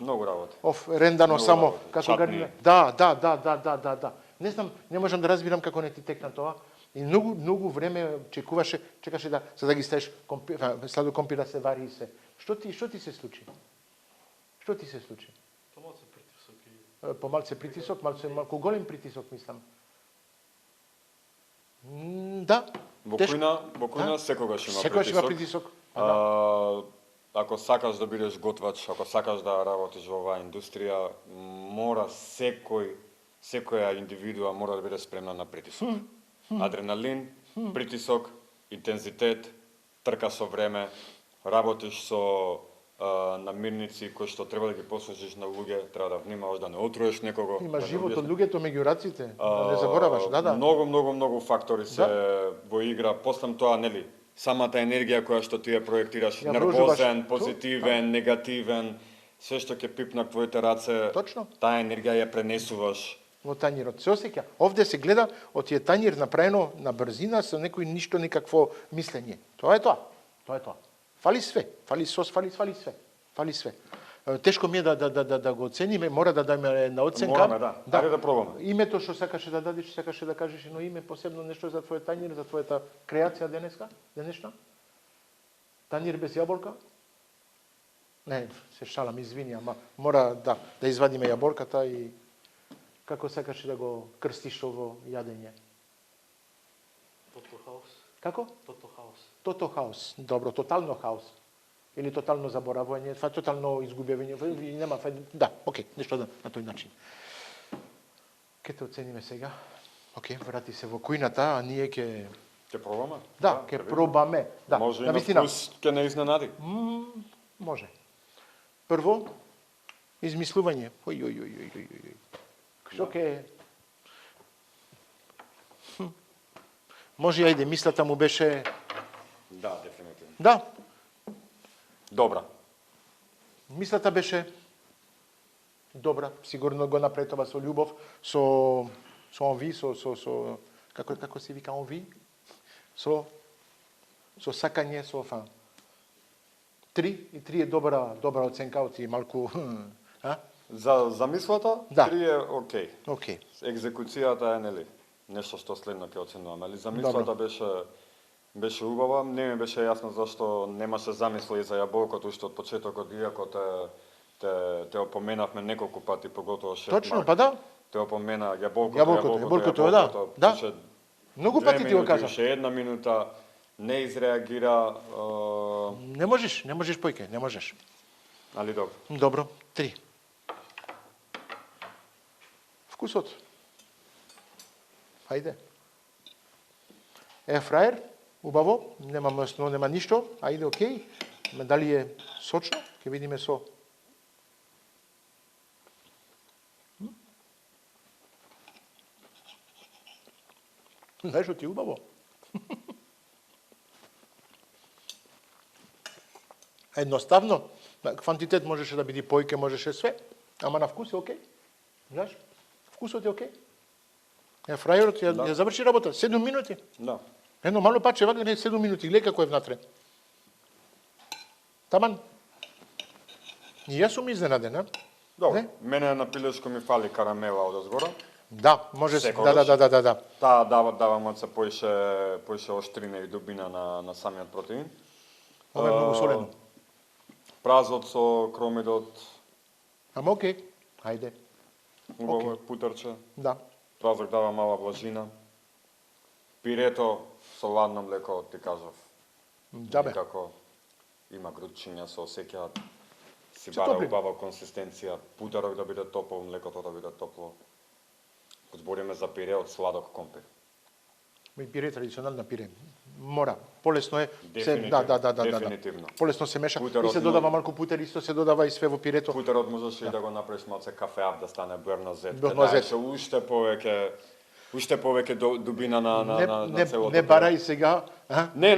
Многу работи. Рендано Многу само работи. како Чатни. гарнир. Да. Не знам, не можам да разбирам како не ти текна тоа. И многу време чекаше за да ги ставиш сладок компир да се вари и се. Што ти се случи? Помалце притисок и... Помалце притисок, малку голем притисок, мислам. Да. Во кујна секогаш има Секогаш има притисок. притисок. Ако сакаш да бидеш готвач, ако сакаш да работиш во оваа индустрија, мора секоја индивидуа мора да биде спремна на притисок. Адреналин, притисок, интензитет, трка со време, работиш со намирници кои што треба да ги послужиш на луѓе, треба да внимаваш да не отруеш некого. Има живот од луѓето меѓу раците, да не забораваш, да. Многу фактори се во игра. После тоа, нели, самата енергија која што ти ја проектираш, нервозен, позитивен, негативен, се што ќе пипна твоите раце, Точно. таа енергија ја пренесуваш. Во тањирот се осеќа. Овде се гледа од тие тањир направено на брзина со некој ништо никакво мислење. Тоа е тоа. Фали све, фали сос, фали све. Тешко ми е да го оцениме, мора да дадеме една оценка. Мораме, да. Ајде да пробаме. Името што сакаше да дадеш, сакаше да кажеш едно име, посебно нешто за твојот тањир, за твојата креација денешна? Тањир без јаболка? Не, се шалам, извини, ама мора да извадиме јаболката и Како сакаше да го крстиш ово јадење? Тото хаос. Како? Тото хаос. Тото хаос. Добро, тотално хаос. Или тотално заборавање, това тотално изгубевање, и нема, да, окей, нешто на тој начин. Ке те оцениме сега. Окей, врати се во кујната, а ние ке... Ќе пробаме? Да, ке ќе видиме. пробаме. Да, Може и на на вистина. вкус ќе не изненади. Може. Прво, измислување. Што ке... Може, ајде, мислата му беше... Да, дефинитивно. Да, Добра. мислата беше добра, сигурно го направи тоа со љубов, со онви, како се вика онви? Со сакање, со фан. 3 е добра оценка, оти малку, а? За мислата, Да. 3 е окей. Окей. Екзекуцијата е, нели, нешто што следно ќе оценуваме, али за мислата беше убава, не ми беше јасно зашто немаше замисли за јаболкото уште од почетокот, иако те опоменавме неколку пати, поготово шеф Точно, Марк. па да. Те опомена јаболкото, да. Уште Многу две пати ти го минути, кажа. Уште 1 минута не изреагира, Не можеш појке, не можеш. али добро. Добро, 3. Вкусот. Хајде. Ефраер, убаво, нема масно, нема ништо, ајде, окей. Дали е сочно? Ќе видиме со. Знаеш што ти е убаво? Едноставно, квантитет можеше да биде појке, можеше све, ама на вкус е окей. Знаеш? Вкусот е окей. Фрајерот ја заврши работа, 7 минути. Да. Едно мало паче, вака не 7 минути, гледа како е внатре. Таман. И јас сум изненаден, а? Добро. Не? Мене на пилешко ми фали карамела од озгора. Да, може се. Секогаш. Да. Таа дава маца поишеоштрина и дубина на самиот протеин. Ова е многу солено. Празот со кромидот, Ама окей, ајде. убаво е путарче. Да. Празок дава мала влажина. Пирето со ладно млеко, ти кажав. Да бе. Како има грудчиња со осеќаат. Си Се бара топли. убава консистенција, путарок да биде топол, млекото да биде топло. Кога збориме за пире од сладок компир. Ми пире традиционална пире. Мора. Полесно е. Дефинитивно, Да. дефинитивно. Полесно се меша. Путерот И се додава малку путер, исто се додава и све во пирето. Путерот можеш и да го направиш малце кафеав да стане бернозет. Бернозет. Да уште повеќе дубина на целото. Не барај сега, а? Не,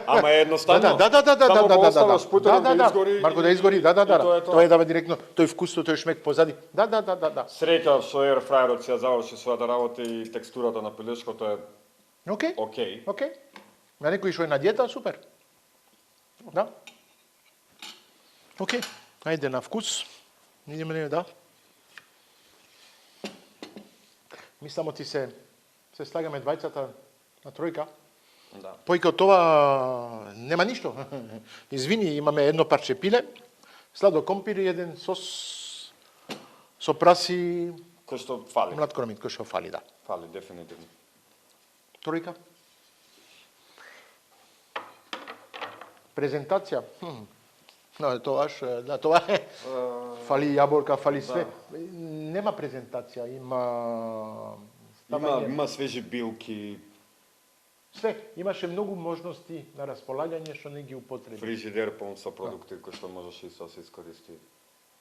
ама е едноставно. Да. Само го оставаш путерот да изгори. Марко да изгори, да. Тоа е Тоа е дава директно, тој вкус, тој шмек позади. Да. Среќа со air фрајерот си ја заврши својата работа и текстурата на пилешкото е Окей. окей. На некој што е на диета, супер. Да. Окей. Ајде на вкус. Идеме, да. Ми само ти се слагаме двајцата на тројка. Да. Појка од тоа нема ништо. Извини, имаме едно парче пиле, сладо компир и еден сос со праси Кој што фали. млад кромит, кој што фали, да. Фали, дефинитивно. Тројка. Презентација. Но тоа е. Фали јаболка, фали све. Нема презентација, има Има свежи билки, све. Имаше многу можности на располагање што не ги употреби. фрижидер полн со продукти кои што можеш и се искористи.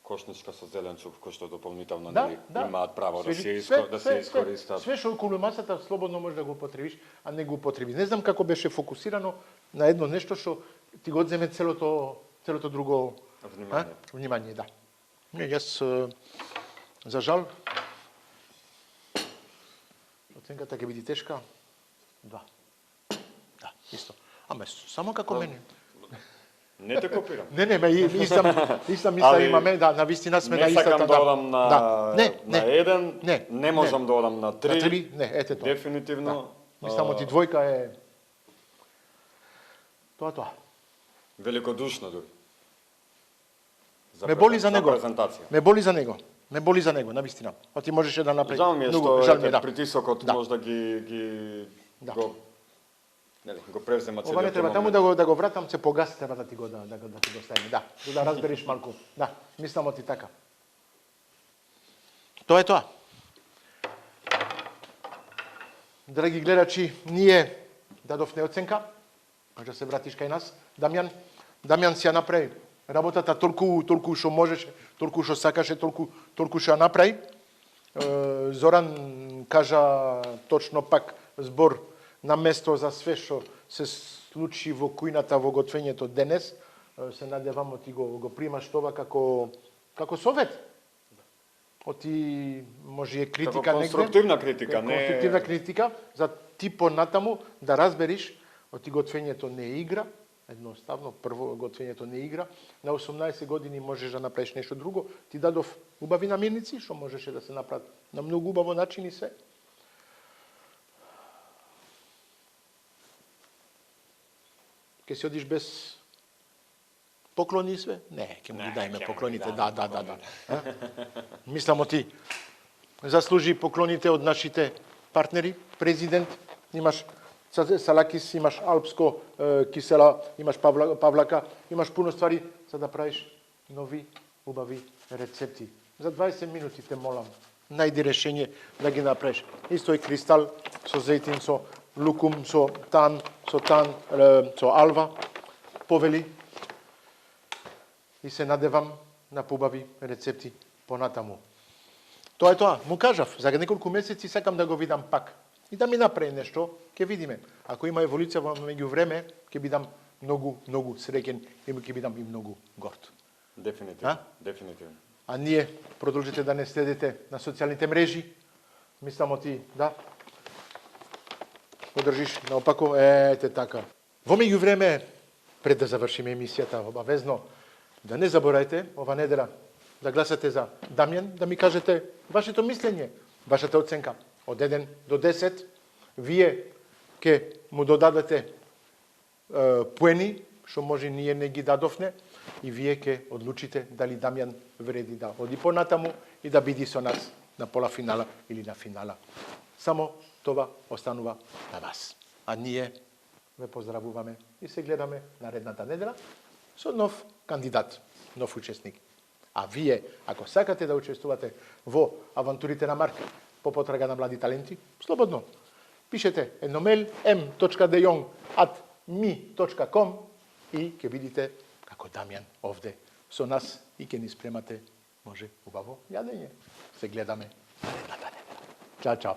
Кошничка со зеленчук кој што дополнително нели имаат право да се искористат. Све што околу масата слободно можеш да го употребиш, а не го употреби. Не знам како беше фокусирано на едно нешто што ти го одземе целото друго внимание, да. Не, јас за жал оценката ќе биде тешка. 2. Да, исто. Ама само како мене. Не те копирам. Не, иста мисла имаме, да, на вистина сме на Не истата. сакам да одам на еден, Не, не можам да одам на 3. На 3, не, ете тоа. Дефинитивно. Мислам, ти двојка е тоа. Великодушно дури. Ме боли за него. презентација. Ме боли за него. Ме боли за него, навистина. Оти можеше да направи. Жал ми е многу, што жал ми е, да. притисокот Да. можда ги Да. го превзема Ова не целиот треба, таму момент. да го вратам, се погаси, треба да ти го стави. Да, да разбереш малку. Да, мислам ти така. Тоа е тоа. Драги гледачи, ние дадовме оценка. Може да се вратиш кај нас. Дамјан си ја направи работата толку што можеше, толку што сакаше, толку што ја направи. Зоран кажа точно пак збор на место за све што се случи во кујната во готвењето денес. Се надевам ти го примаш тоа како совет. Оти може е критика Како негде. конструктивна критика, не Конструктивна критика за ти понатаму да разбериш оти готвењето не е игра. Едноставно, прво готвењето не е игра. На 18 години можеш да направиш нешто друго. Ти дадов убави намирници, што можеше да се направат на многу убаво начин и се. Ке си одиш без поклони и све? Не, ќе му ги дајме поклоните. Да. Мислам ти заслужи поклоните од нашите партнери, президент, имаш Салакис, имаш Алпско кисела, имаш Павлака, имаш пуно ствари за да правиш нови убави рецепти. За 20 минути те молам, најди решение да ги направиш. Исто и кристал со зејтин, со лукум, со алва, повели. И се надевам на побави рецепти понатаму. Тоа е тоа, му кажав, за неколку месеци сакам да го видам пак. И да ми направи нешто, ќе видиме. Ако има еволуција во меѓувреме, ќе бидам многу среќен и ќе бидам и многу горд. Дефинитивно, дефинитивно. А ние продолжите да не следите на социјалните мрежи. Мислам ти, да. Одржиш наопако, ете така. Во меѓувреме, пред да завршиме емисијата, обавезно, да не заборајте ова недела да гласате за Дамјан, да ми кажете вашето мислење, вашата оценка од 1 до 10. Вие ќе му додадете поени, што може ние не ги дадовне, и вие ќе одлучите дали Дамјан вреди да оди понатаму и да биде со нас на полафинала или на финала. Само тоа останува на вас. А ние ве поздравуваме и се гледаме наредната недела со нов кандидат, нов учесник. А вие, ако сакате да учествувате во авантурите на Марк по потрага на млади таленти, слободно. Пишете едномел m.dejong@mi.com и ќе видите како Дамјан овде со нас и ќе ни спремате, може, убаво јадење. Се гледаме наредната недела. Чао, чао.